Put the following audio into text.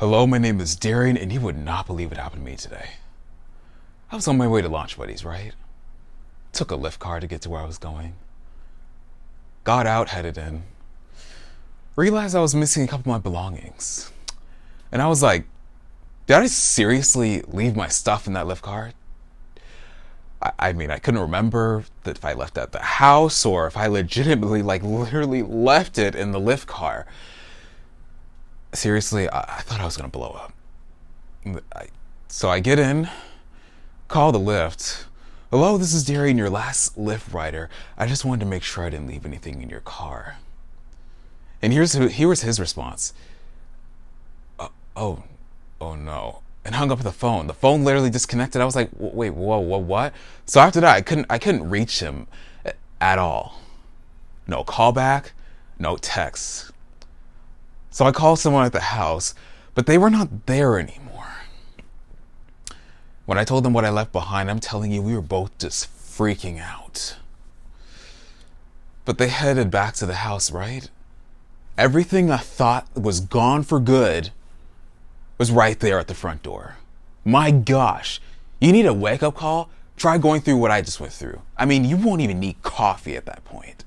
Hello, my name is Darien, and you would not believe what happened to me today. I was on my way to Launch Buddies, right? Took a Lyft car to get to where I was going. Got out, headed in. Realized I was missing a couple of my belongings. And I was like, did I seriously leave my stuff in that Lyft car? I mean, I couldn't remember that if I left it at the house or if I legitimately, literally left it in the Lyft car. Seriously, I thought I was going to blow up. So I get in, call the Lyft. Hello, this is Darien, your last Lyft rider. I just wanted to make sure I didn't leave anything in your car. And here was his response. Oh no. And hung up the phone. The phone literally disconnected. I was like, wait, whoa, what? So after that, I couldn't reach him at all. No callback, no text. So I called someone at the house, but they were not there anymore. When I told them what I left behind, I'm telling you, we were both just freaking out. But they headed back to the house, right? Everything I thought was gone for good was right there at the front door. My gosh, you need a wake-up call? Try going through what I just went through. I mean, you won't even need coffee at that point.